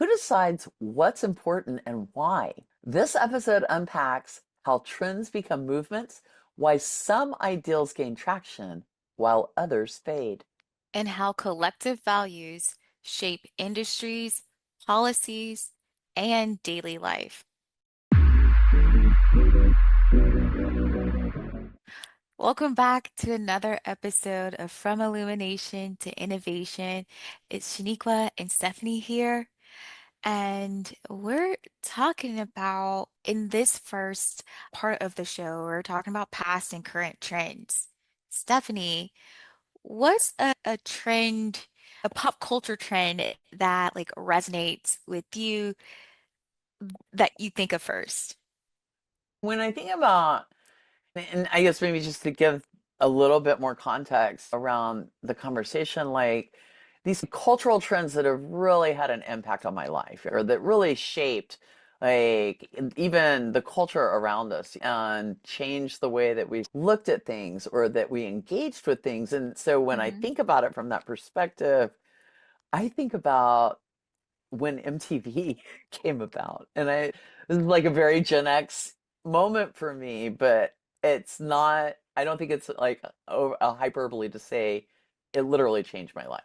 Who decides what's important and why? This episode unpacks how trends become movements, why some ideals gain traction while others fade. And how collective values shape industries, policies, and daily life. Welcome back to another episode of From Illumination to Innovation. It's Shaniqua and Stephanie here, and we're talking about, in this first part of the show, we're talking about past and current trends. Stephanie, what's a trend, a pop culture trend that like resonates with you that you think of first? When I think about, and I guess maybe just to give a little bit more context around the conversation, like these cultural trends that have really had an impact on my life or that really shaped like even the culture around us and changed the way that we looked at things or that we engaged with things. And so when I Hmm. think about it from that perspective, I think about when MTV came about. And this is like a very Gen X moment for me, but it's not, I don't think it's like a hyperbole to say it literally changed my life.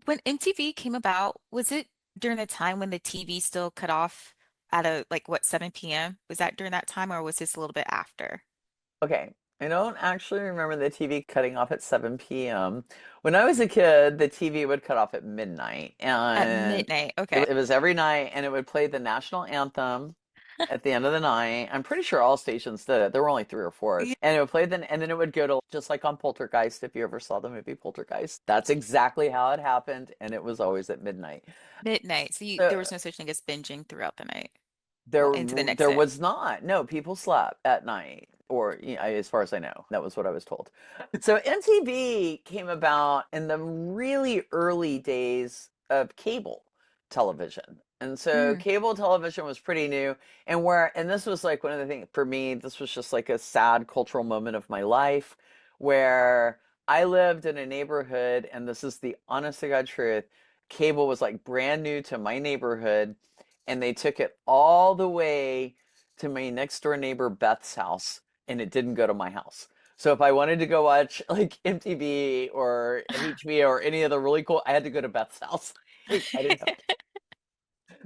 When MTV came about, was it during the time when the TV still cut off at a like what 7 p.m.? Was that during that time or was this a little bit after? Okay. I don't actually remember the TV cutting off at 7 p.m. When I was a kid, the TV would cut off at midnight, At and midnight. Okay. it was every night, and it would play the national anthem at the end of the night. I'm pretty sure all stations did it. There were only three or four. Yeah. And it would play then and then it would go to just like on Poltergeist, if you ever saw the movie Poltergeist. That's exactly how it happened, and it was always at midnight. Midnight. So there So was no such thing as binging throughout the night. Well, there into the next there day. was not. No, people slept at night. Or as far as I know, that was what I was told. So MTV came about in the really early days of cable television. And so Mm. cable television was pretty new. And this was like one of the things for me, this was just like a sad cultural moment of my life where I lived in a neighborhood, and this is the honest to God truth. Cable was like brand new to my neighborhood, and they took it all the way to my next door neighbor Beth's house, and it didn't go to my house. So if I wanted to go watch like MTV or HBO or any of the really cool, I had to go to Beth's house. Like, I didn't have.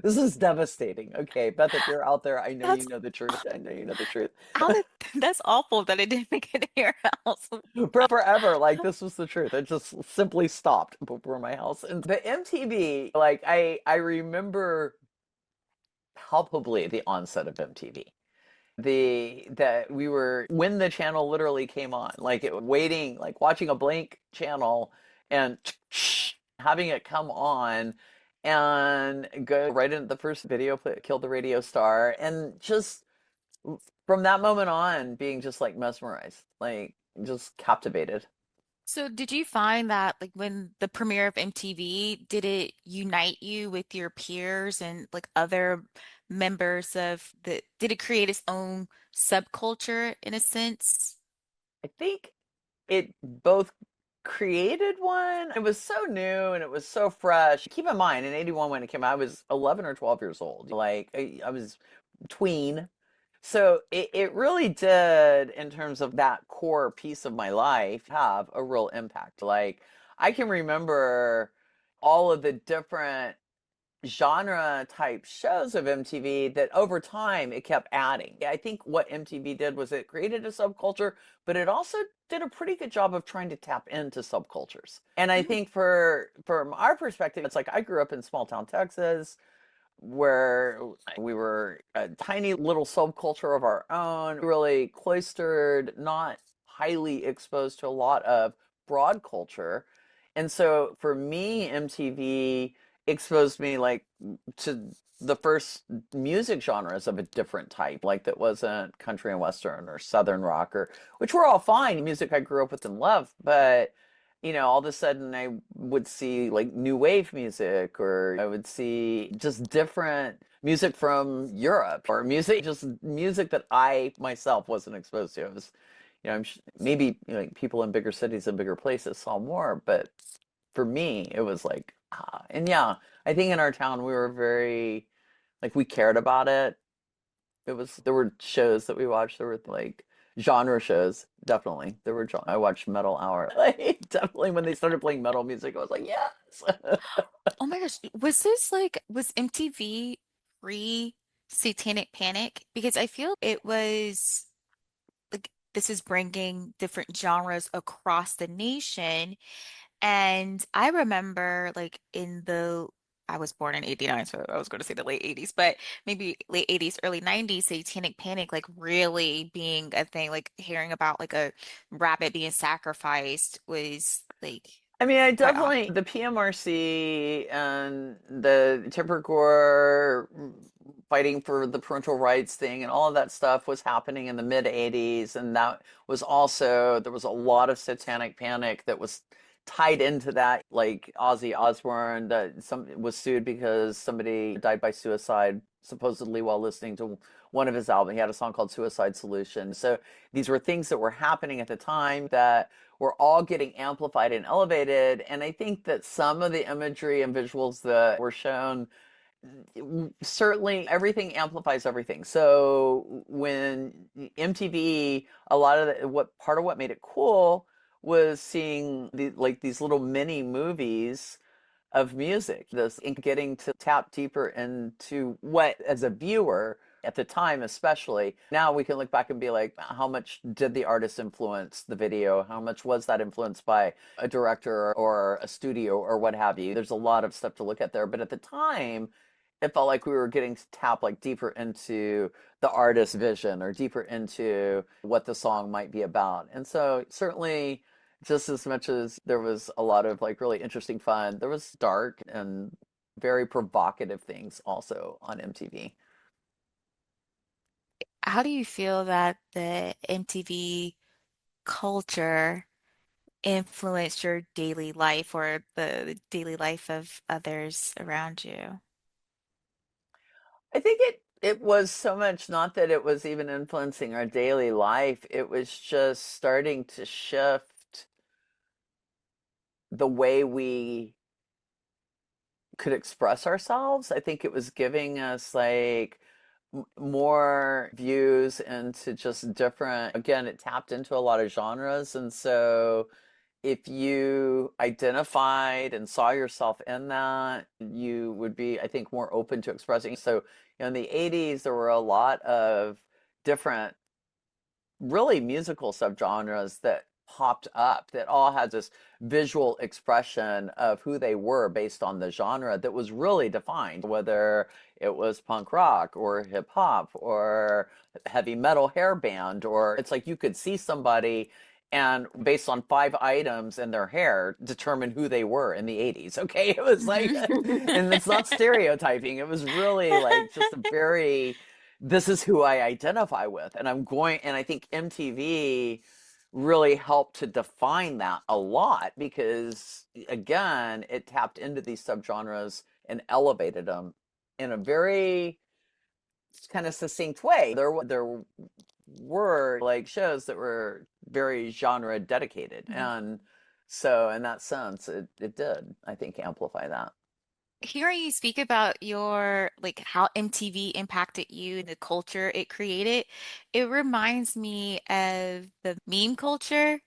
This is devastating. Okay, Beth, if you're out there, I know you That's know the truth. I know you know the truth. how did that's awful that it didn't make it to your house. Forever, like this was the truth. It just simply stopped before my house. And the MTV, like I remember palpably the onset of MTV. The that we were when the channel literally came on, like it waiting, like watching a blank channel and having it come on and go right into the first video, kill the radio star, and just from that moment on, being just like mesmerized, like just captivated. So did you find that like when the premiere of MTV, did it unite you with your peers and like other members of did it create its own subculture in a sense? I think it both created one. It was so new and it was so fresh. Keep in mind, in 81 when it came out, I was 11 or 12 years old. Like I was tween. So it really did, in terms of that core piece of my life, have a real impact. Like I can remember all of the different genre type shows of MTV that over time it kept adding. I think what MTV did was it created a subculture, but it also did a pretty good job of trying to tap into subcultures. And I Mm. think from our perspective, it's like I grew up in small town Texas where we were a tiny little subculture of our own, really cloistered, not highly exposed to a lot of broad culture. And so for me, MTV exposed me like to the first music genres of a different type, like that wasn't country and western or southern rock, or which were all fine music I grew up with and loved, but all of a sudden I would see like new wave music, or I would see just different music from Europe, or just music that I myself wasn't exposed to. It was, maybe like people in bigger cities and bigger places saw more, but for me, it was like And yeah, I think in our town we were very like we cared about it. It was there were shows that we watched. There were like genre shows. Definitely, there were. I watched Metal Hour. Like definitely when they started playing metal music, I was like, yes. Oh my gosh, was MTV pre Satanic Panic? Because I feel it was like this is bringing different genres across the nation. And I remember like I was born in 89, so I was going to say the late 80s, but maybe late 80s, early 90s, Satanic Panic like really being a thing, like hearing about like a rabbit being sacrificed was like I mean, I quite odd. definitely the PMRC and the Timber Corps fighting for the parental rights thing and all of that stuff was happening in the mid 80s, and that was also there was a lot of satanic panic that was tied into that, like Ozzy Osbourne that some was sued because somebody died by suicide supposedly while listening to one of his albums. He had a song called Suicide Solution. So these were things that were happening at the time that we're all getting amplified and elevated. And I think that some of the imagery and visuals that were shown, certainly everything amplifies everything. So when MTV, a lot of what part of what made it cool was seeing like these little mini movies of music, this and getting to tap deeper into what as a viewer at the time especially now we can look back and be like how much did the artist influence the video, how much was that influenced by a director or a studio or what have you. There's a lot of stuff to look at there, but at the time it felt like we were getting to tap like deeper into the artist's vision or deeper into what the song might be about. And so certainly just as much as there was a lot of like really interesting fun, there was dark and very provocative things also on MTV. How do you feel that the MTV culture influenced your daily life or the daily life of others around you? I think it was so much not that it was even influencing our daily life, it was just starting to shift the way we could express ourselves. I think it was giving us like more views into just different, again, it tapped into a lot of genres. And so if you identified and saw yourself in that, you would be, I think, more open to expressing. So, in the 80s, there were a lot of different really musical subgenres that popped up that all had this visual expression of who they were based on the genre that was really defined, whether it was punk rock or hip hop or heavy metal hair band, or it's like you could see somebody and based on 5 items in their hair determine who they were in the 80s. Okay, it was like, and it's not stereotyping, it was really like just a very this is who I identify with. And I'm going, and I think MTV really helped to define that a lot because, again, it tapped into these subgenres and elevated them in a very kind of succinct way. There were like shows that were very genre dedicated. And so, in that sense, it did, I think, amplify that. Hearing you speak about your like how MTV impacted you and the culture it created, it reminds me of the meme culture.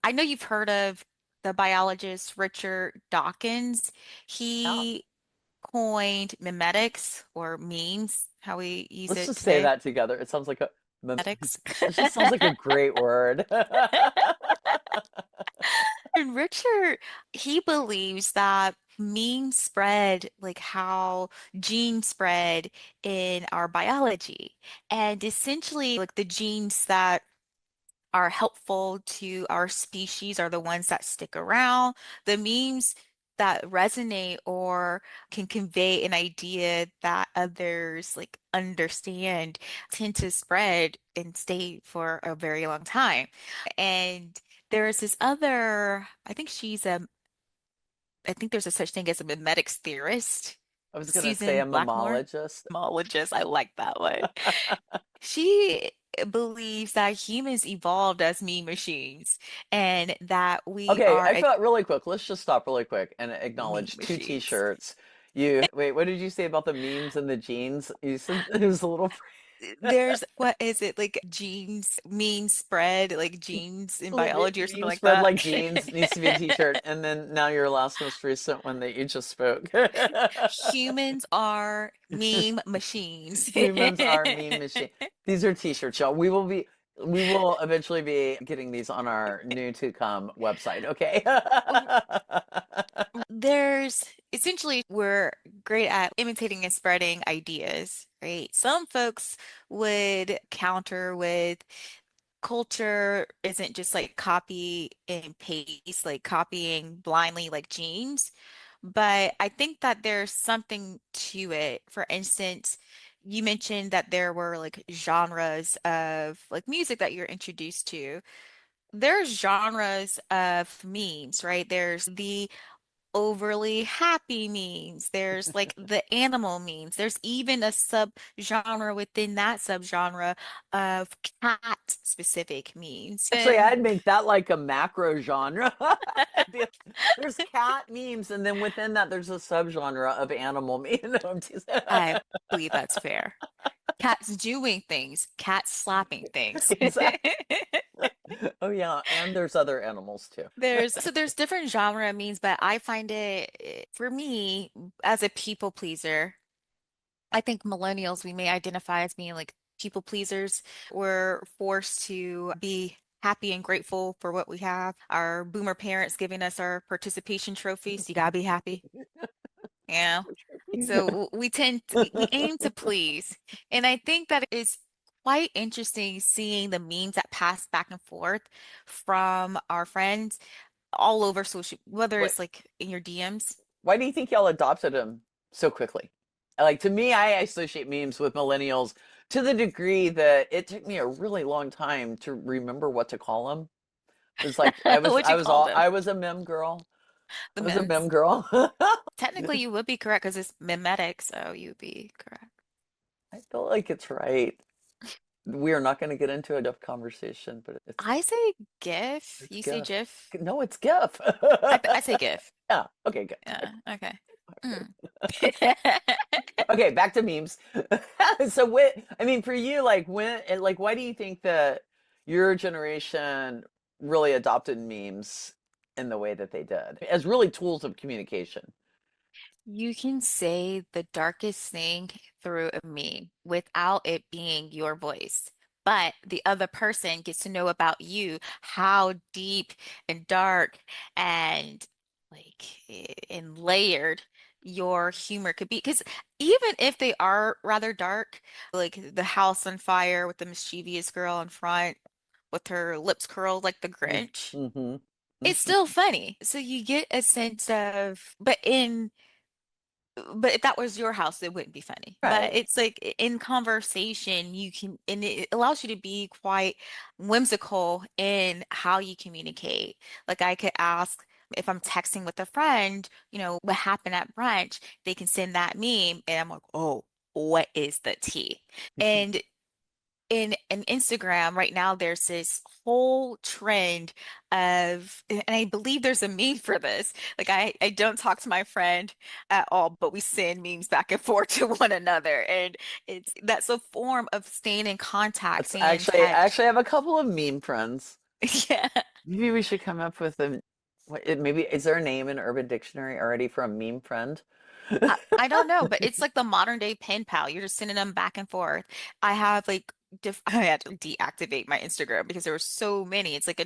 I know you've heard of the biologist Richard Dawkins. Yeah. He coined memetics or memes, how we use Let's it just say today. that together. It sounds like a, Memetics. it just sounds like a great word. And Richard, he believes that memes spread like how genes spread in our biology. And essentially, like the genes that are helpful to our species are the ones that stick around. The memes that resonate or can convey an idea that others like understand tend to spread and stay for a very long time. And there's this other, I think there's a such thing as a memetics theorist, I was gonna say Susan a Blackmore. mammalogist. Gemologist, I like that one. She believes that humans evolved as meme machines and that we Okay, are I a felt really quick. Let's just stop really quick and meme acknowledge two machines. t-shirts. You wait, what did you say about the memes and the jeans? You said it was a little There's what is it like genes meme spread like genes in biology or something meme like spread that. like jeans needs to be a t-shirt. And then now your last most recent one that you just spoke. Humans are meme machines. Humans are meme machine. These are t-shirts, y'all. We will eventually be getting these on our new to come website, okay? There's essentially we're great at imitating and spreading ideas, right? Some folks would counter with culture isn't just like copy and paste, like copying blindly like genes. But I think that there's something to it. For instance, you mentioned that there were like genres of like music that you're introduced to. There's genres of memes, right? There's the overly happy memes. There's like the animal memes. There's even a subgenre within that subgenre of cat specific memes. Actually, I'd And make that like a macro genre. There's cat memes, and then within that, there's a subgenre of animal memes. No, I'm teasing. I believe that's fair. Cats doing things, cats slapping things. Exactly. Oh yeah, and there's other animals too. There's different genre memes, but I find it for me as a people pleaser. I think millennials, we may identify as being like people pleasers. We're forced to be happy and grateful for what we have. Our boomer parents giving us our participation trophies. You gotta be happy. Yeah. So we tend to, we aim to please. And I think that is quite interesting seeing the memes that pass back and forth from our friends all over social, whether What? it's like in your DMs. Why do you think y'all adopted them so quickly? Like to me, I associate memes with millennials to the degree that it took me a really long time to remember what to call them. It was like What'd you call them? I was a mem girl. The I was a mem memes. girl. Technically, you would be correct because it's mimetic, so you'd be correct. I feel like it's right. We are not going to get into a tough conversation, but I say GIF. it's You say GIF. GIF. No, it's GIF. I say GIF. Yeah. Okay, good. Yeah. Okay. Mm. Okay, back to memes. So what, I mean, for you, like like why do you think that your generation really adopted memes in the way that they did as really tools of communication? You can say the darkest thing through a meme without it being your voice. But the other person gets to know about you, how deep and dark and like and layered your humor could be. Because even if they are rather dark, like the house on fire with the mischievous girl in front with her lips curled like the Grinch, Mm-hmm. it's still funny. So you get a sense of, but if that was your house, it wouldn't be funny. But Right. it's like in conversation, you can, and it allows you to be quite whimsical in how you communicate. Like I could ask if I'm texting with a friend, what happened at brunch, they can send that meme, and I'm like, oh, what is the tea? And in Instagram right now, there's this whole trend of, and I believe there's a meme for this. Like I don't talk to my friend at all, but we send memes back and forth to one another. And that's a form of staying in contact, That's staying in actually, I touch. actually have a couple of meme friends. Yeah. Maybe we should come up with a, maybe, is there a name in Urban Dictionary already for a meme friend? I don't know, but it's like the modern day pen pal. You're just sending them back and forth. I have like I had to deactivate my Instagram because there were so many. It's like the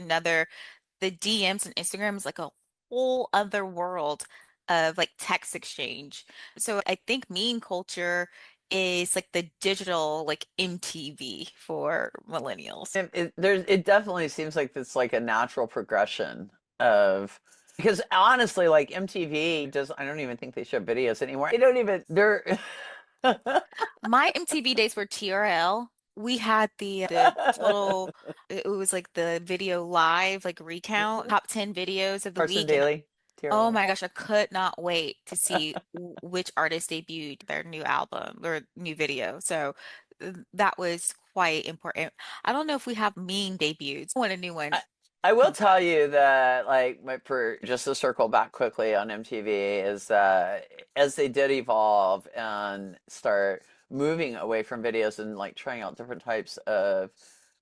DMs and Instagram is like a whole other world of like text exchange. So I think meme culture is like the digital like MTV for millennials. It definitely seems like it's like a natural progression of because honestly, like MTV does. I don't even think they show videos anymore. They don't even. They're My MTV days were TRL. We had the little it was like the video live like recount top 10 videos of the Carson week, and Daly, oh TRL. my gosh, I could not wait to see which artist debuted their new album or new video. So that was quite important. I don't know if we have meme debuts. I want a new one I, I will come tell back. you that, like, for just to circle back quickly on MTV, is that as they did evolve and start moving away from videos and like trying out different types of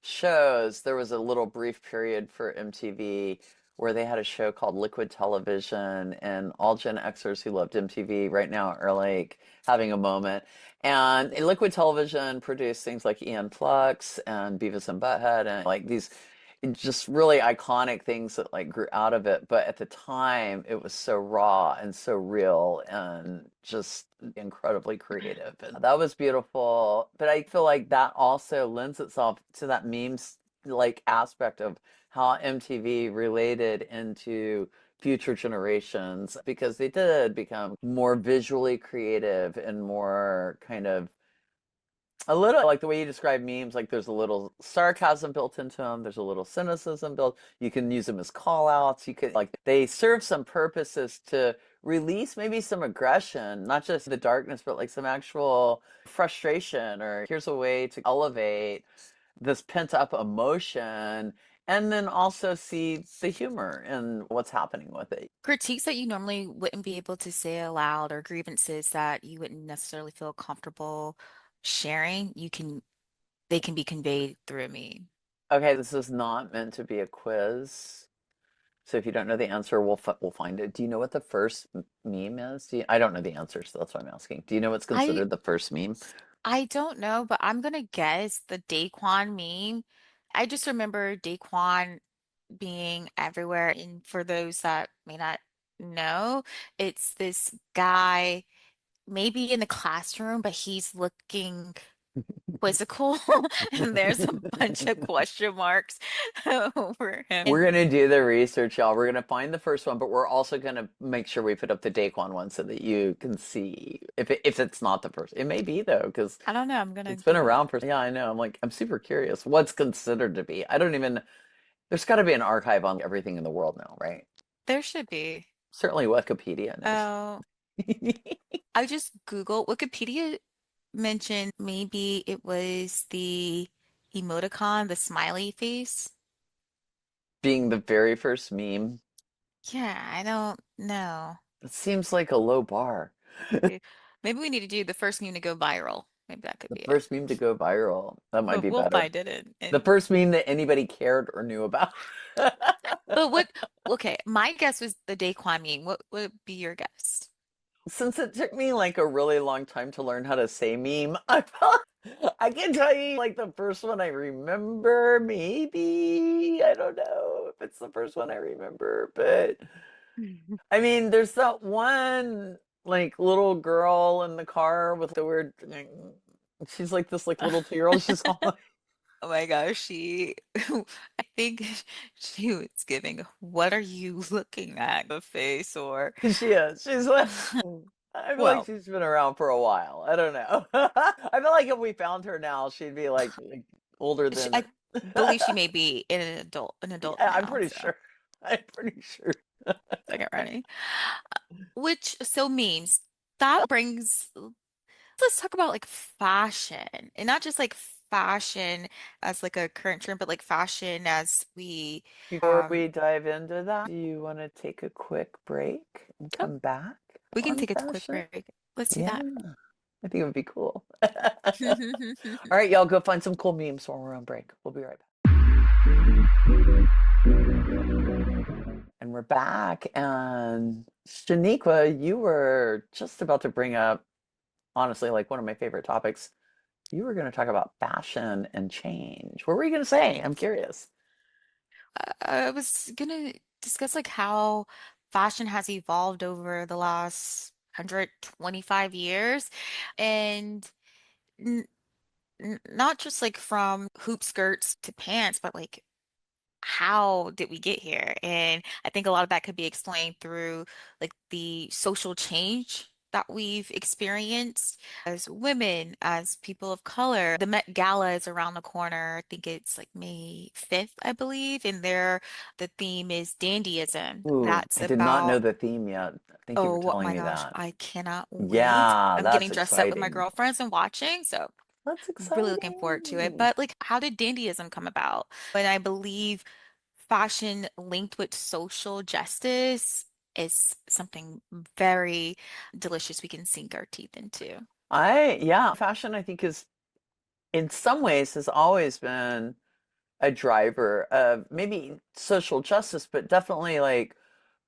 shows, there was a little brief period for MTV where they had a show called Liquid Television, and all Gen Xers who loved MTV right now are like having a moment. And Liquid Television produced things like Ian Flux and Beavis and Butthead and like these just really iconic things that like grew out of it. But at the time, it was so raw and so real and just incredibly creative. And that was beautiful. But I feel like that also lends itself to that memes like aspect of how MTV related into future generations because they did become more visually creative and more kind of a little like the way you describe memes, like there's a little sarcasm built into them, there's a little cynicism built. You can use them as call outs. You could like they serve some purposes to release maybe some aggression, not just the darkness, but like some actual frustration, or here's a way to elevate this pent up emotion and then also see the humor in what's happening with it. Critiques that you normally wouldn't be able to say aloud or grievances that you wouldn't necessarily feel comfortable sharing, they can be conveyed through a meme. Okay, this is not meant to be a quiz. So if you don't know the answer, we'll find it. Do you know what the first meme is? I don't know the answer, so that's why I'm asking. Do you know what's I considered the first meme? I don't know, but I'm gonna guess the Daquan meme. I just remember Daquan being everywhere. And for those that may not know, it's this guy maybe in the classroom, but he's looking quizzical, and there's a bunch of question marks over him. We're And gonna do the research, y'all. We're gonna find the first one, but we're also gonna make sure we put up the Daquan one so that you can see if it's not the first. It may be though, because I don't know, I'm gonna it's been Google it. around for. Yeah, I know. I'm super curious. What's considered to be? I don't even. There's got to be an archive on everything in the world now, right? There should be. Certainly Wikipedia knows. Oh, I just Googled Wikipedia mentioned maybe it was the emoticon, the smiley face. Being the very first meme, Yeah, I don't know. it seems like a low bar. Maybe we need to do the first meme to go viral. Maybe that could The be it. first meme to go viral. That might But be we'll better. find it in, The first meme that anybody cared or knew about. but what okay, my guess was the Daquan meme. What would be your guess? Since it took me like a really long time to learn how to say meme, I felt I can tell you like the first one I remember, maybe. I don't know if it's the first one I remember, but I mean, there's that one like little girl in the car with the weird. She's like this like little 2 year old. She's all like, Oh my gosh, I think she was giving, what are you looking at? The face or, she is. She's like. I feel like well, she's been around for a while. I don't know. I feel like if we found her now, she'd be like older than. I believe she may be an adult Yeah, I'm now, pretty so sure. I'm pretty sure. second ready. Which, so memes, that brings, let's talk about like fashion and not just like fashion as like a current trend, but like fashion as Before we dive into that, do you want to take a quick break and oh, come back we can on take a quick fashion? break. Let's do Yeah, that. I think it would be cool. All right, y'all go find some cool memes while we're on break. We'll be right back. And we're back. And Shaniqua, you were just about to bring up, honestly, like one of my favorite topics. You were going to talk about fashion and change. What were you going to say? I'm curious. I was gonna discuss like how fashion has evolved over the last 125 years and n not just like from hoop skirts to pants, but like how did we get here? And I think a lot of that could be explained through like the social change that we've experienced as women, as people of color. The Met Gala is around the corner. I think it's like May 5th, I believe, and the theme is dandyism. Ooh, That's I did not know about, the theme yet. Thank you for oh telling my me gosh, that. I cannot wait. Yeah, I'm getting that's dressed up with my exciting. girlfriends and watching, so. That's Really looking forward to it. exciting. But like, how did dandyism come about? And I believe fashion linked with social justice is something very delicious we can sink our teeth into. Yeah, fashion I think is in some ways has always been a driver of maybe social justice, but definitely like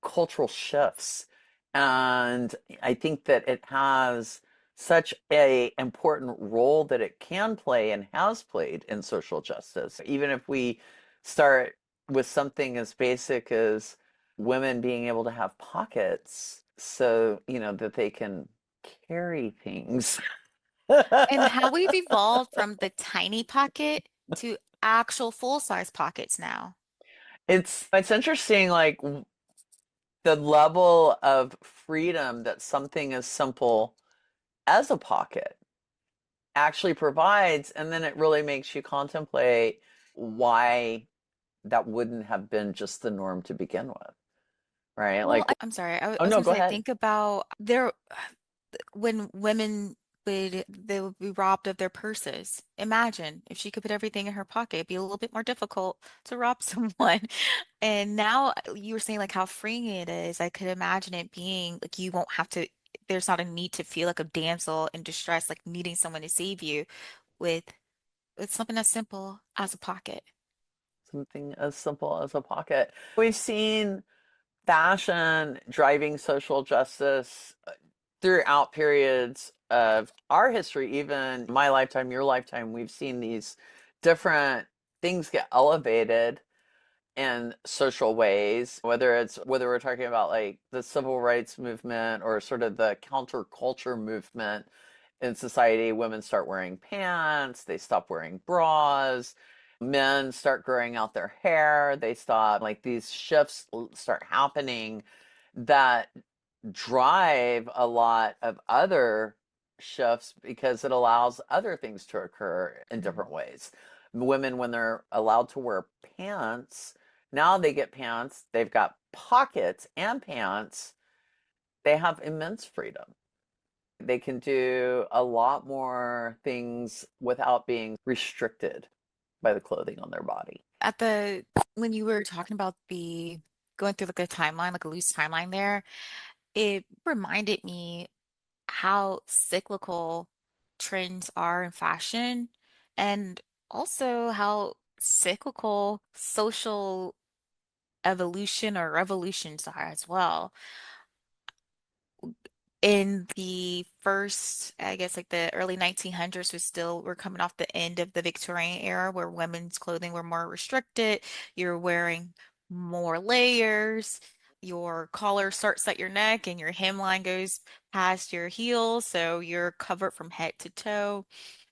cultural shifts. And I think that it has such a important role that it can play and has played in social justice. Even if we start with something as basic as women being able to have pockets so, that they can carry things. And how we've evolved from the tiny pocket to actual full-size pockets now. It's interesting like the level of freedom that something as simple as a pocket actually provides, and then it really makes you contemplate why that wouldn't have been just the norm to begin with, right? Well, Like, I'm sorry. I oh was no, gonna go say, ahead. think about there when women they would be robbed of their purses. Imagine if she could put everything in her pocket, it'd be a little bit more difficult to rob someone. And now you were saying like how freeing it is. I could imagine it being like you won't have to, there's not a need to feel like a damsel in distress, like needing someone to save you with something as simple as a pocket. Something as simple as a pocket. We've seen fashion driving social justice throughout periods of our history, even my lifetime, your lifetime. We've seen these different things get elevated in social ways, whether we're talking about like the civil rights movement or sort of the counterculture movement in society. Women start wearing pants, they stop wearing bras, men start growing out their hair, they stop, like these shifts start happening that drive a lot of other shifts because it allows other things to occur in different ways. Women, when they're allowed to wear pants, now they get pants, they've got pockets and pants, they have immense freedom. They can do a lot more things without being restricted by the clothing on their body. At the when you were talking about the going through like a timeline, like a loose timeline there, it reminded me how cyclical trends are in fashion and also how cyclical social evolution or revolutions are as well. In the first, I guess like the early 1900s we're coming off the end of the Victorian era where women's clothing were more restricted. You're wearing more layers. Your collar starts at your neck and your hemline goes past your heels, so you're covered from head to toe.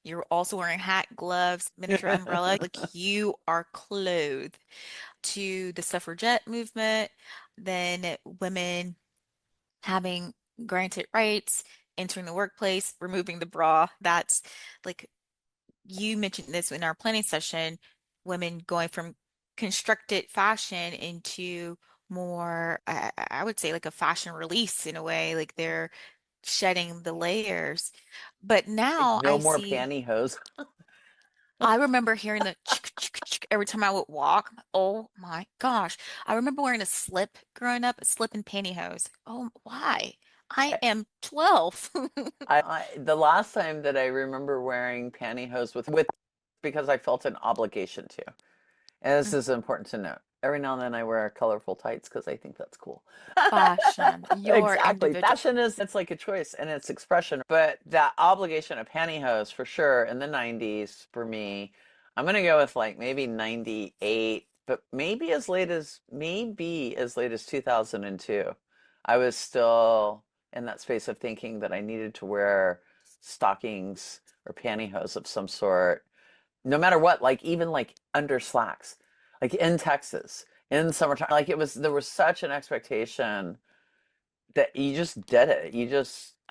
You're also wearing hat, gloves, miniature umbrella, like you are clothed. To the suffragette movement, then women having granted rights, entering the workplace, removing the bra. That's like you mentioned this in our planning session, women going from constructed fashion into more, I would say like a fashion release in a way, like they're shedding the layers. But Like now no I more see, pantyhose. I remember hearing the chick, chick, chick every time I would walk. Oh my gosh. I remember wearing a slip growing up, a slip and pantyhose. Oh, why? I am 12. The last time that I remember wearing pantyhose with because I felt an obligation to. And this is important to note. Every now and then I wear colorful tights because I think that's cool. Fashion, your Exactly. individual. Fashion is it's like a choice and it's expression. But that obligation of pantyhose for sure in the 90s for me, I'm gonna go with like maybe 98, but maybe as late as 2002. I was still in that space of thinking that I needed to wear stockings or pantyhose of some sort no matter what, like even like under slacks, like in Texas in summertime, like there was such an expectation that you just did it.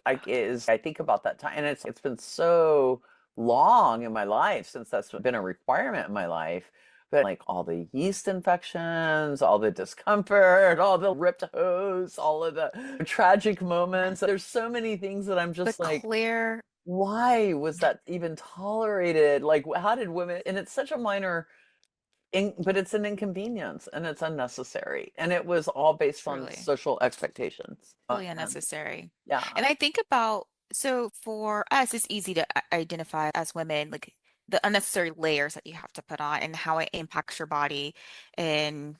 I think about that time, and it's been so long in my life since that's been a requirement in my life. But like all the yeast infections, all the discomfort, all the ripped hose, all of the tragic moments. There's so many things that I'm The just like, clear. why was that even tolerated? Like, how did women, and it's such a minor, but it's an inconvenience and it's unnecessary. And it was all based on Truly. social expectations. Totally And unnecessary. yeah, And I think about, so for us, it's easy to identify as women, like the unnecessary layers that you have to put on and how it impacts your body in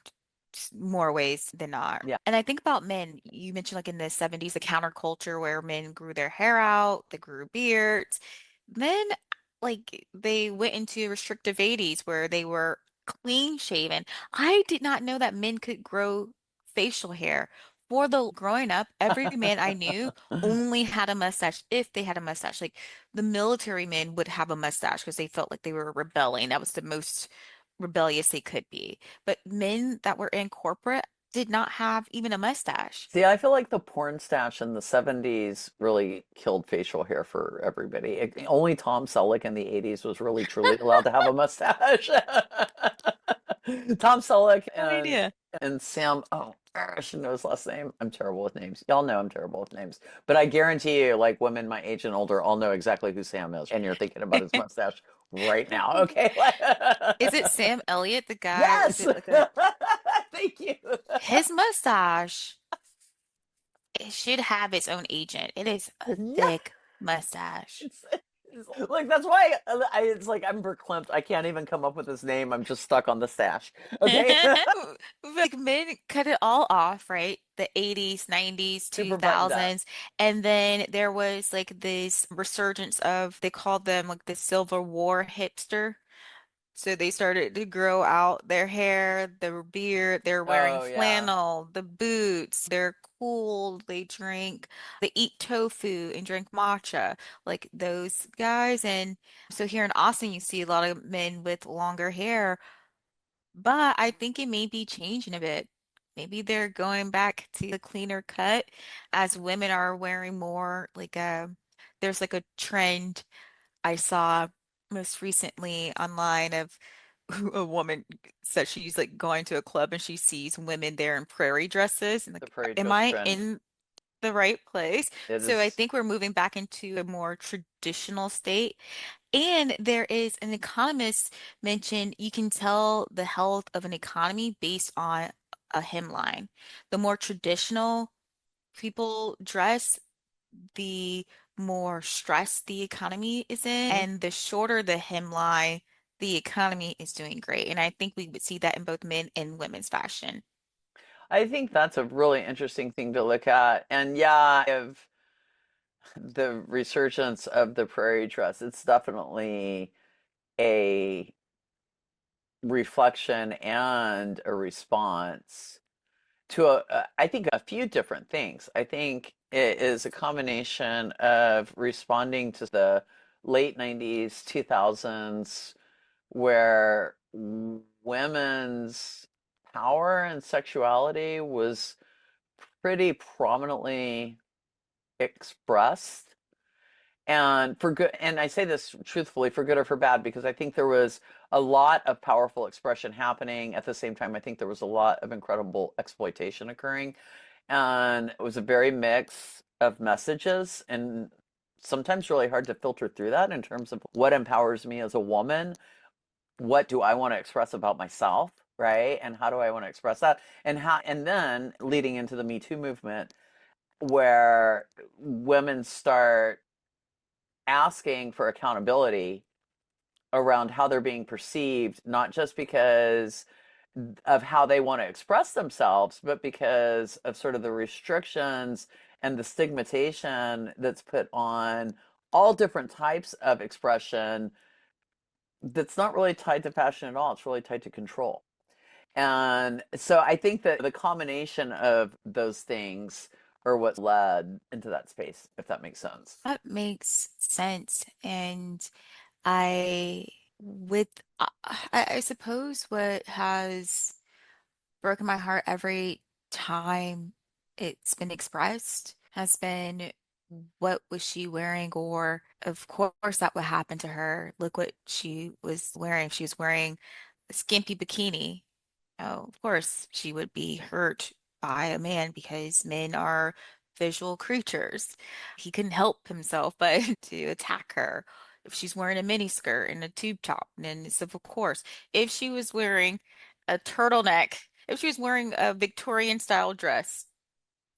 more ways than not. yeah. And I think about men. You mentioned like in the 70s, the counterculture where men grew their hair out, they grew beards. Men, like they went into restrictive 80s where they were clean shaven. I did not know that men could grow facial hair. For the growing up, every man I knew only had a mustache if they had a mustache. Like the military men would have a mustache because they felt like they were rebelling. That was the most rebellious they could be. But men that were in corporate did not have even a mustache. See, I feel like the porn stash in the 70s really killed facial hair for everybody. Only Tom Selleck in the 80s was really truly allowed to have a mustache. Tom Selleck No and idea. Sam, oh, I should know his last name. I'm terrible with names. Y'all know I'm terrible with names. But I guarantee you, like women my age and older all know exactly who Sam is. And you're thinking about his mustache right now. Okay. Is it Sam Elliott, the guy? Was Yes. it like a Thank you. his mustache? It should have its own agent. It is a No. thick mustache. Like that's why it's like I'm verklempt. I can't even come up with his name. I'm just stuck on the stash. Okay. Like men cut it all off, right? The 80s, 90s, Super buttoned up. 2000s. And then there was like this resurgence of, they called them like the Civil War hipster. So they started to grow out their hair, their beard, they're wearing Oh yeah. flannel, the boots, they're cool, they eat tofu and drink matcha, like those guys. And so here in Austin, you see a lot of men with longer hair, but I think it may be changing a bit. Maybe they're going back to the cleaner cut as women are wearing more like there's like a trend I saw most recently online of a woman said she's like going to a club and she sees women there in prairie dresses and The like, prairie am dress I trend. in the right place? It So I is. think we're moving back into a more traditional state. And there is an economist mentioned you can tell the health of an economy based on a hemline. The more traditional people dress, the more stress the economy is in, and the shorter the hemline, the economy is doing great. And I think we would see that in both men and women's fashion. I think that's a really interesting thing to look at. And yeah, if the resurgence of the prairie dress, it's definitely a reflection and a response to I think a few different things. I think it is a combination of responding to the late 90s, 2000s, where women's power and sexuality was pretty prominently expressed. And for good, and I say this truthfully, for good or for bad, because I think there was a lot of powerful expression happening at the same time. I think there was a lot of incredible exploitation occurring, and it was a very mix of messages, and sometimes really hard to filter through that in terms of what empowers me as a woman, what do I want to express about myself, right? And how do I want to express that? And then leading into the Me Too movement, where women start asking for accountability around how they're being perceived, not just because of how they want to express themselves, but because of sort of the restrictions and the stigmatization that's put on all different types of expression that's not really tied to passion at all. It's really tied to control. And so I think that the combination of those things are what led into that space, if that makes sense. That makes sense. And I, with, I suppose what has broken my heart every time it's been expressed has been what was she wearing? Or, of course, that would happen to her. Look what she was wearing. She was wearing a skimpy bikini. Oh, of course, she would be hurt by a man because men are visual creatures. He couldn't help himself but to attack her. If she's wearing a miniskirt and a tube top, then it's of course. If she was wearing a turtleneck, if she was wearing a Victorian style dress,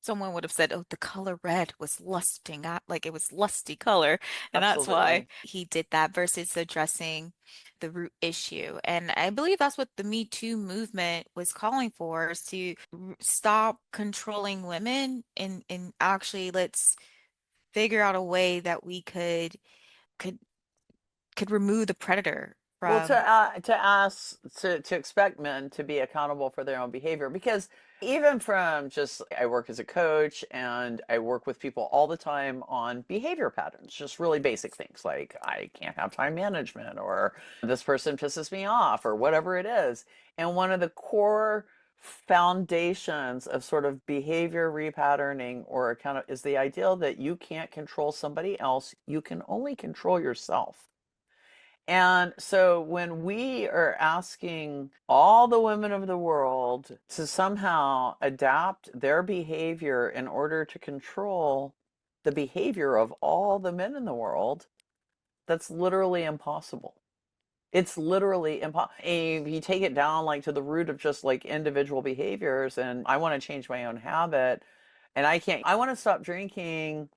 someone would have said, "Oh, the color red was lusting out, like it was lusty color," and that's why Absolutely. he did that versus addressing the root issue. And I believe that's what the Me Too movement was calling for, is to stop controlling women and actually let's figure out a way that we could could remove the predator Well, from to ask to expect men to be accountable for their own behavior, because even from just I work as a coach and I work with people all the time on behavior patterns, just really basic things like I can't have time management or this person pisses me off or whatever it is. And one of the core foundations of sort of behavior repatterning or account is the idea that you can't control somebody else, you can only control yourself. And so when we are asking all the women of the world to somehow adapt their behavior in order to control the behavior of all the men in the world, that's literally impossible. It's literally impossible. If you take it down like to the root of just like individual behaviors, and I want to change my own habit, and I can't, I want to stop drinking.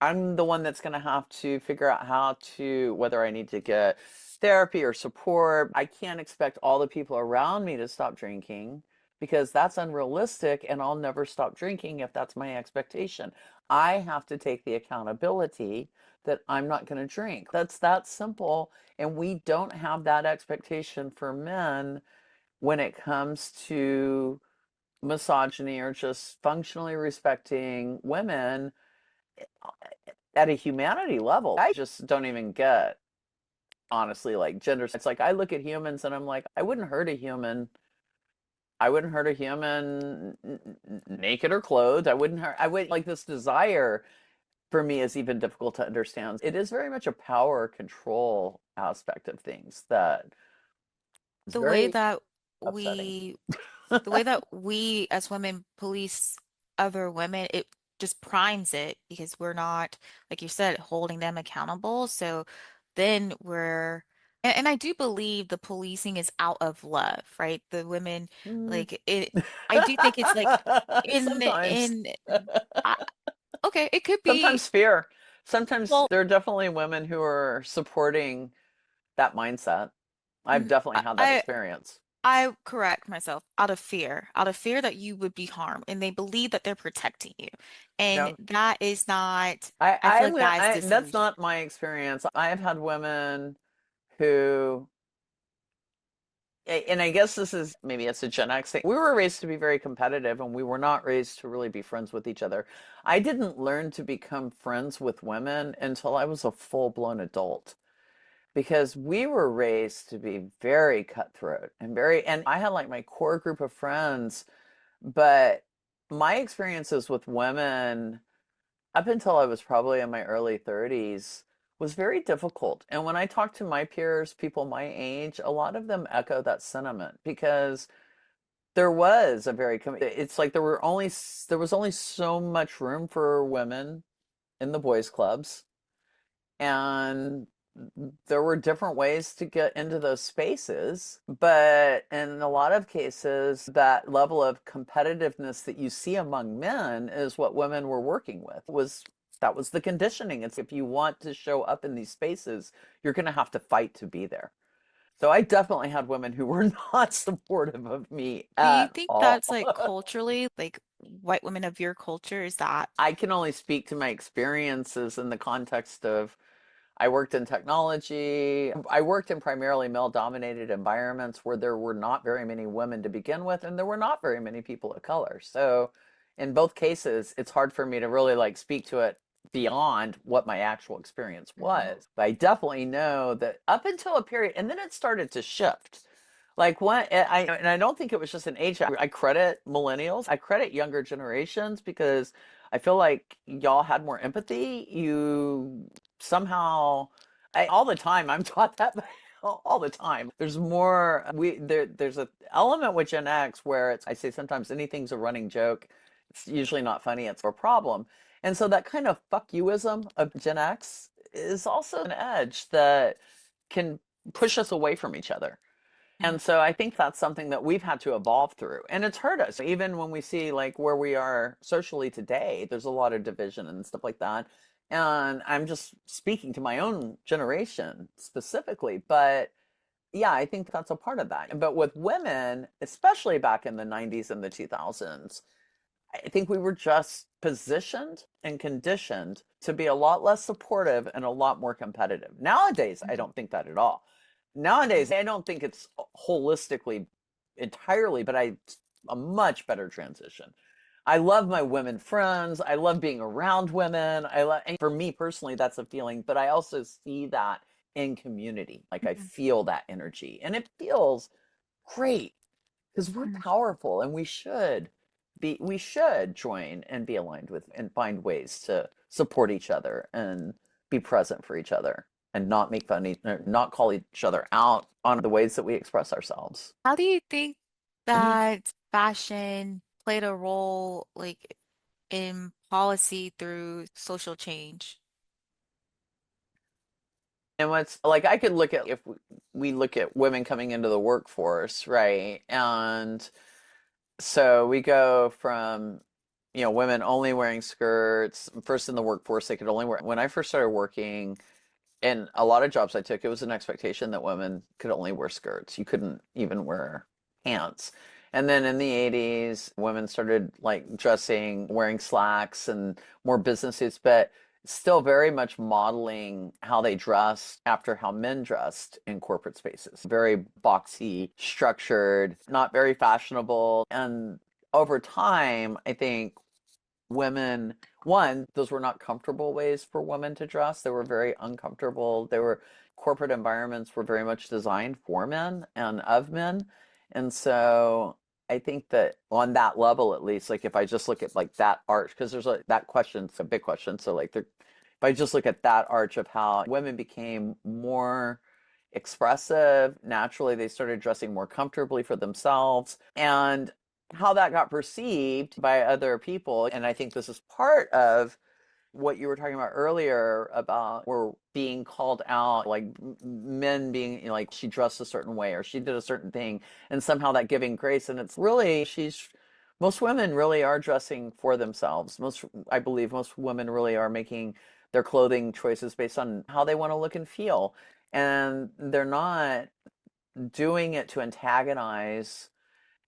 I'm the one that's going to have to figure out how to, whether I need to get therapy or support. I can't expect all the people around me to stop drinking because that's unrealistic and I'll never stop drinking if that's my expectation. I have to take the accountability that I'm not going to drink. That's that simple. And we don't have that expectation for men when it comes to misogyny or just functionally respecting women at a humanity level. I just don't even get, honestly, like gender. It's like I look at humans and I'm like, I wouldn't hurt a human. I wouldn't hurt a human naked or clothed. I wouldn't hurt. I would like this desire for me is even difficult to understand. It is very much a power control aspect of things that is the way very that upsetting. we the way that we as women police other women, it just primes it because we're not, like you said, holding them accountable. So then and I do believe the policing is out of love, right? The women, Mm. like it, I do think it's like Sometimes. in, I, okay, it could be, Sometimes fear. Sometimes well, there are definitely women who are supporting that mindset. I've definitely had that I, experience. I correct myself out of fear that you would be harmed, and they believe that they're protecting you. And Yeah. that is not, I, I feel I'm like gonna, that is I, that's disillusion. not my experience. I've had women who, and I guess this is maybe it's a Gen X thing. We were raised to be very competitive and we were not raised to really be friends with each other. I didn't learn to become friends with women until I was a full-blown adult, because we were raised to be very cutthroat and very, and I had like my core group of friends, but my experiences with women up until I was probably in my early 30s was very difficult. And when I talk to my peers, people my age, a lot of them echo that sentiment because there was a very, it's like there was only so much room for women in the boys' clubs, and there were different ways to get into those spaces, but in a lot of cases that level of competitiveness that you see among men is what women were working with. Was that was the conditioning. It's if you want to show up in these spaces, you're going to have to fight to be there. So I definitely had women who were not supportive of me Do you at think all. that's like culturally, like white women of your culture, is that I can only speak to my experiences in the context of I worked in technology. I worked in primarily male-dominated environments where there were not very many women to begin with, and there were not very many people of color. So in both cases, it's hard for me to really like speak to it beyond what my actual experience Mhm. was. But I definitely know that up until a period, and then it started to shift. Like what and I don't think it was just an age. I credit millennials. I credit younger generations because I feel like y'all had more empathy. You somehow, all the time I'm taught that all the time. There's more there's a element with Gen X where it's I say sometimes anything's a running joke. It's usually not funny, it's a problem. And so that kind of fuck youism of Gen X is also an edge that can push us away from each other. Mm, And so I think that's something that we've had to evolve through. And it's hurt us. Even when we see like where we are socially today, there's a lot of division and stuff like that. And I'm just speaking to my own generation specifically, but yeah, I think that's a part of that. But with women, especially back in the 90s and the 2000s, I think we were just positioned and conditioned to be a lot less supportive and a lot more competitive. Nowadays, I mm, don't think that at all. Nowadays, mm, I don't think it's holistically entirely, but a much better transition. I love my women friends. I love being around women. I love, for me personally, that's a feeling, but I also see that in community. Like I mm, feel that energy and it feels great because we're mm. powerful and we should join and be aligned with and find ways to support each other and be present for each other and not make fun not call each other out on the ways that we express ourselves. How do you think Mhm. that fashion played a role, like, in policy through social change? And what's like I could look at if we look at women coming into the workforce, right? And so we go from, women only wearing skirts. First in the workforce, they could only wear, when I first started working, in a lot of jobs I took, it was an expectation that women could only wear skirts. You couldn't even wear pants. And then in the 80s, women started like dressing, wearing slacks and more business suits, but still very much modeling how they dressed after how men dressed in corporate spaces. Very boxy, structured, not very fashionable. And over time, I think women, one, those were not comfortable ways for women to dress. They were very uncomfortable. They were corporate environments were very much designed for men and of men. And so I think that on that level, at least, like if I just look at like that arch, because there's that question's a big question. So like if I just look at that arch of how women became more expressive, naturally they started dressing more comfortably for themselves. And how that got perceived by other people. And I think this is part of what you were talking about earlier about we're being called out, like men being like, she dressed a certain way or she did a certain thing, and somehow that giving grace. And it's really, most women really are dressing for themselves. I believe most women really are making their clothing choices based on how they want to look and feel. And they're not doing it to antagonize,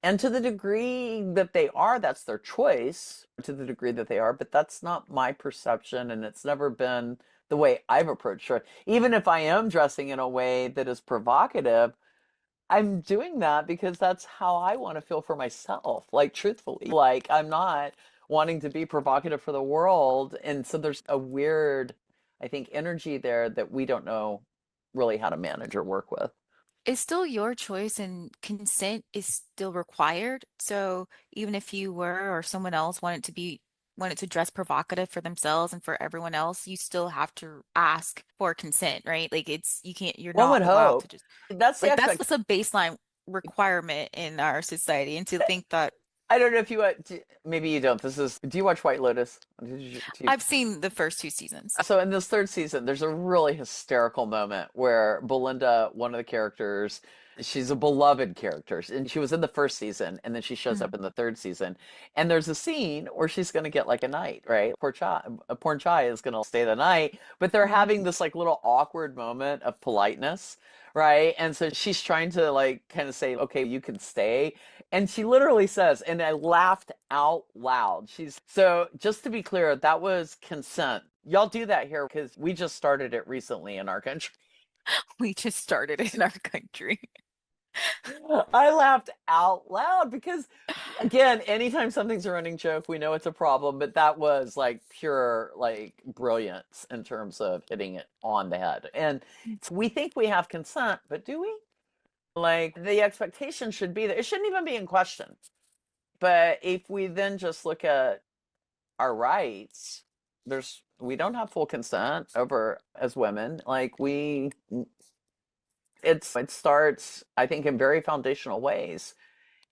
and to the degree that they are, that's their choice, to the degree that they are, but that's not my perception, and it's never been the way I've approached it. Even if I am dressing in a way that is provocative, I'm doing that because that's how I want to feel for myself, like truthfully. Like I'm not wanting to be provocative for the world. And so there's a weird, I think, energy there that we don't know really how to manage or work with. It's still your choice and consent is still required. So even if you were or someone else wanted to dress provocative for themselves and for everyone else, you still have to ask for consent, right? Like you're One not would allowed to hope. just That's the like that's expectation. just a baseline requirement in our society. And to think that I don't know if you maybe you don't. Do you watch White Lotus? I've seen the first two seasons. So in this third season, there's a really hysterical moment where Belinda, one of the characters, she's a beloved character, and she was in the first season, and then she shows up Mhm, in the third season, and there's a scene where she's going to get like a night, right? Porn Chai is going to stay the night, but they're mhm. having this like little awkward moment of politeness, right? And so she's trying to like kind of say, okay, you can stay, and she literally says, and I laughed out loud. So just to be clear, that was consent. Y'all do that here because we just started it recently in our country. We just started in our country. I laughed out loud because, again, anytime something's a running joke, we know it's a problem, but that was like pure like brilliance in terms of hitting it on the head. And we think we have consent, but do we? Like the expectation should be that it shouldn't even be in question. But if we then just look at our rights, we don't have full consent over as women. Like it starts, I think, in very foundational ways.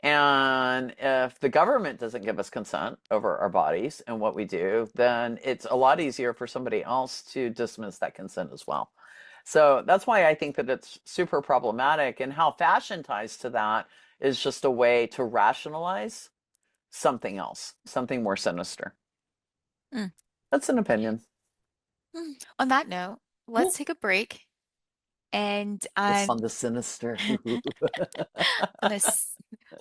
And if the government doesn't give us consent over our bodies and what we do, then it's a lot easier for somebody else to dismiss that consent as well. So that's why I think that it's super problematic. And how fashion ties to that is just a way to rationalize something else, something more sinister. Mm. That's an opinion. On that note, let's take a break and It's on the sinister. on a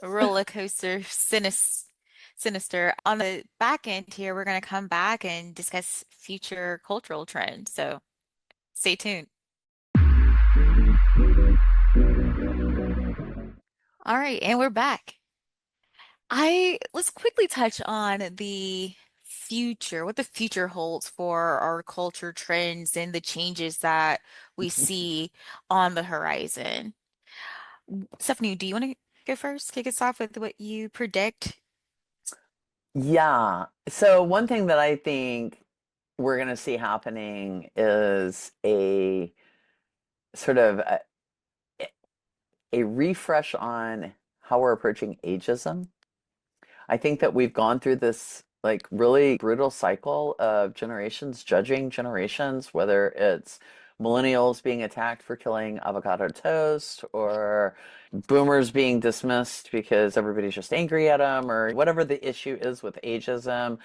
roller coaster sinister. On the back end here, we're going to come back and discuss future cultural trends. So stay tuned. All right, and we're back. I let's quickly touch on the future, what the future holds for our culture trends and the changes that we see on the horizon. Stephanie, do you want to go first? Kick us off with what you predict? Yeah. So one thing that I think we're going to see happening is a sort of a refresh on how we're approaching ageism. I think that we've gone through this like really brutal cycle of generations judging generations, whether it's millennials being attacked for killing avocado toast or boomers being dismissed because everybody's just angry at them or whatever the issue is with ageism.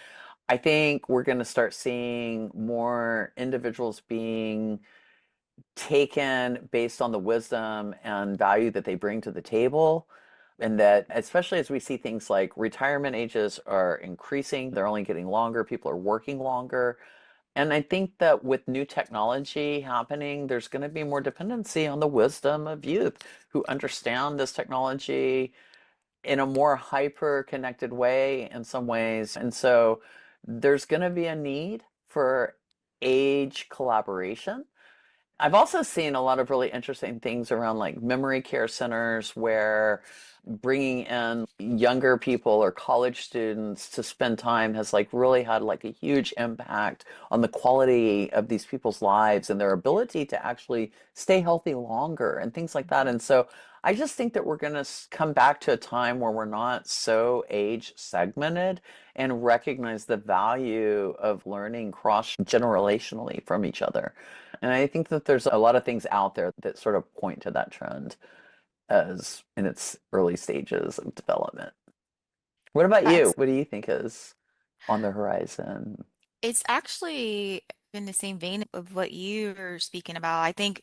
I think we're going to start seeing more individuals being taken based on the wisdom and value that they bring to the table. And that, especially as we see things like retirement ages are increasing, they're only getting longer, people are working longer. And I think that with new technology happening, there's going to be more dependency on the wisdom of youth who understand this technology in a more hyper connected way in some ways. And so there's going to be a need for age collaboration. I've also seen a lot of really interesting things around like memory care centers where bringing in younger people or college students to spend time has like really had like a huge impact on the quality of these people's lives and their ability to actually stay healthy longer and things like that. And so I just think that we're going to come back to a time where we're not so age segmented and recognize the value of learning cross generationally from each other. And I think that there's a lot of things out there that sort of point to that trend as in its early stages of development. What about you? That's What do you think is on the horizon? it's actually in the same vein of what you're speaking about. I think,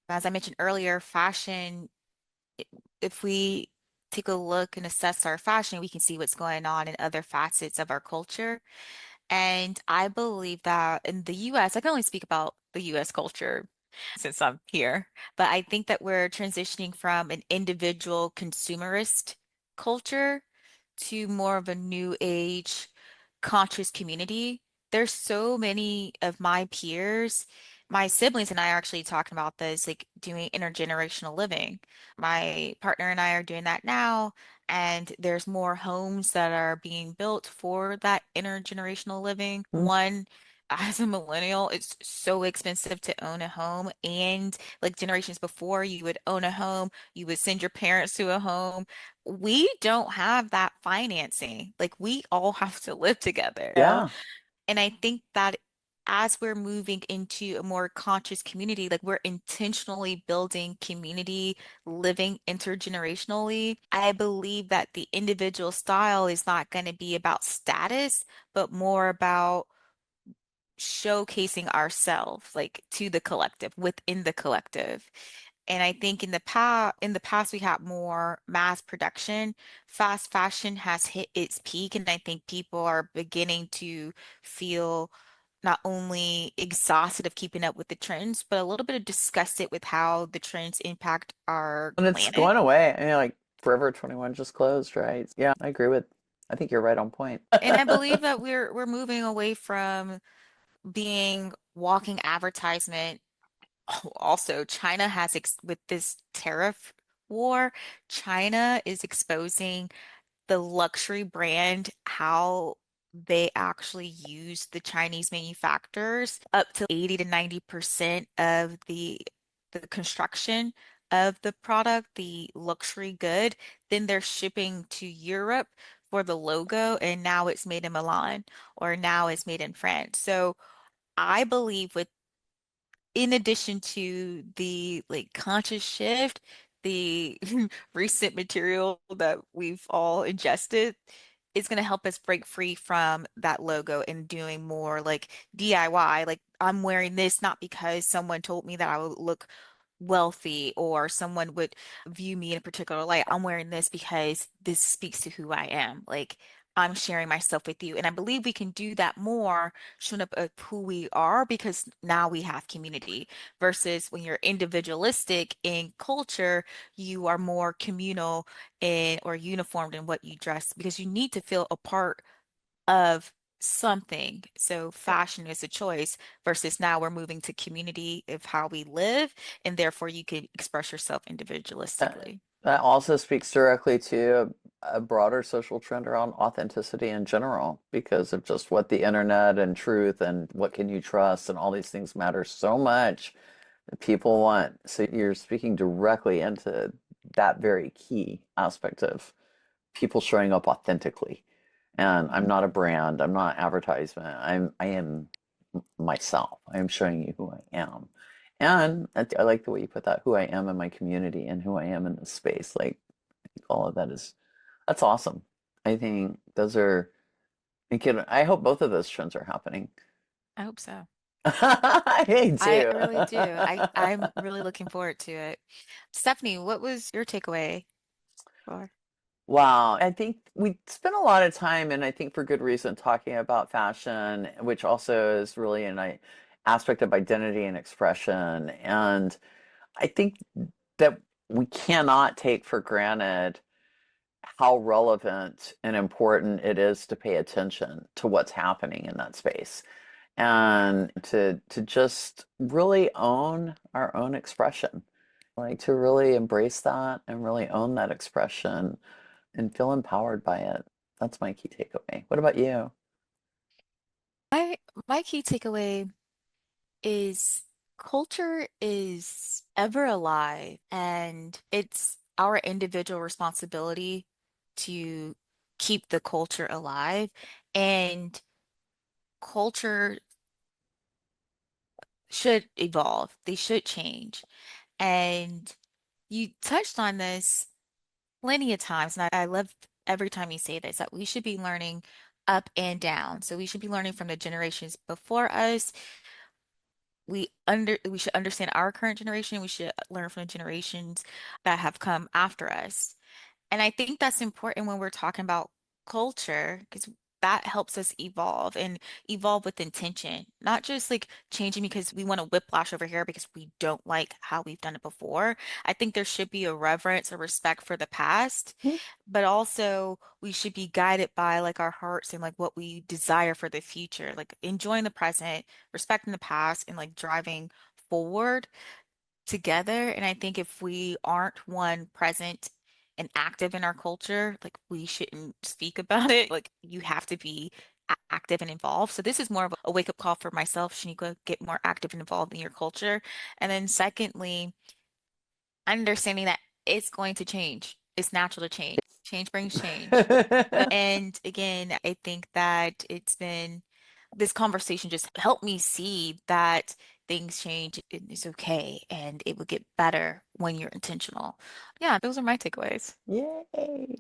as I mentioned earlier, fashion, i- if we take a look and assess our fashion, we can see what's going on in other facets of our culture. And I believe that in the US, I can only speak about the US culture since I'm here, but I think that we're transitioning from an individual consumerist culture to more of a new age conscious community. There's so many of my peers, my siblings and I are actually talking about this, like doing intergenerational living. My partner and I are doing that now, and there's more homes that are being built for that intergenerational living. Hmm? One, as a millennial, it's so expensive to own a home. And like generations before, you would own a home, you would send your parents to a home. We don't have that financing. Like we all have to live together, you know? Yeah. And I think that as we're moving into a more conscious community, like we're intentionally building community living intergenerationally, I believe that the individual style is not going to be about status, but more about showcasing ourselves like to the collective, within the collective. And I think in the past we had more mass production. Fast fashion has hit its peak, and I think people are beginning to feel not only exhausted of keeping up with the trends, but a little bit of disgusted with how the trends impact our And it's planet. going away. I mean, like Forever 21 just closed, right? Yeah, I agree with, I think you're right on point. And I believe that we're moving away from being walking advertisement. Also, China has ex with this tariff war, China is exposing the luxury brand, how they actually use the Chinese manufacturers. Up to 80 to 90% of the construction of the product, the luxury good, then they're shipping to Europe for the logo, and now it's made in Milan or now it's made in France. So I believe with in addition to the like conscious shift, the recent material that we've all ingested is going to help us break free from that logo and doing more like DIY. Like I'm wearing this not because someone told me that I would look wealthy or someone would view me in a particular light. I'm wearing this because this speaks to who I am. Like I'm sharing myself with you. And I believe we can do that more, showing up of who we are because now we have community versus when you're individualistic in culture, you are more communal and or uniformed in what you dress because you need to feel a part of something. So fashion is a choice versus now we're moving to community of how we live, and therefore you can express yourself individualistically. That also speaks directly to a broader social trend around authenticity in general, because of just what the internet and truth and what can you trust and all these things matter so much that people want. So you're speaking directly into that very key aspect of people showing up authentically. And I'm not a brand, I'm not advertisement. I am myself. I am showing you who I am. And I like the way you put that, who I am in my community and who I am in this space. Like, I think all of that is, that's awesome. I think those are, I hope both of those trends are happening. I hope so. I hate I to. really do. I'm really looking forward to it. Stephanie, what was your takeaway for? Wow. I think we spent a lot of time, and I think for good reason, talking about fashion, which also is really an aspect of identity and expression. And I think that we cannot take for granted how relevant and important it is to pay attention to what's happening in that space and to just really own our own expression. Like to really embrace that and really own that expression and feel empowered by it. That's my key takeaway. What about you? My my key takeaway is culture is ever alive and it's our individual responsibility to keep the culture alive and culture should evolve. They should change. And you touched on this plenty of times, and I love every time you say this, that we should be learning up and down. So we should be learning from the generations before us. We should understand our current generation. We should learn from the generations that have come after us. And I think that's important when we're talking about culture because that helps us evolve and evolve with intention, not just like changing because we want to whiplash over here because we don't like how we've done it before. I think there should be a reverence or respect for the past, but also we should be guided by like our hearts and like what we desire for the future, like enjoying the present, respecting the past, and like driving forward together. And I think if we aren't one present and active in our culture, like we shouldn't speak about it. Like you have to be active and involved. So this is more of a wake-up call for myself, Shaniqua, get more active and involved in your culture. And then secondly, understanding that it's going to change. It's natural to change. Change brings change. And again, I think that it's been this conversation just helped me see that things change and it's okay and it will get better when you're intentional. Yeah, those are my takeaways. Yay.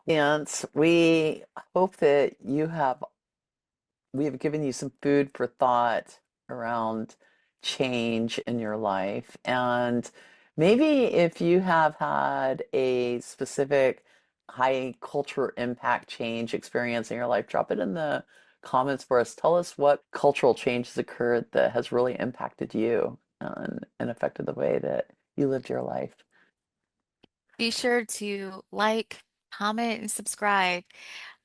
And we hope that we have given you some food for thought around change in your life. And maybe if you have had a specific high culture impact change experience in your life, drop it in the comments for us. Tell us what cultural change has occurred that has really impacted you and affected the way that you lived your life. Be sure to like, comment, and subscribe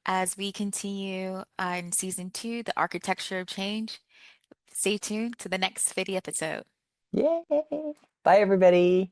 as we continue on season two, The Architecture of Change. Stay tuned to the next FITI episode. Yay! Bye, everybody.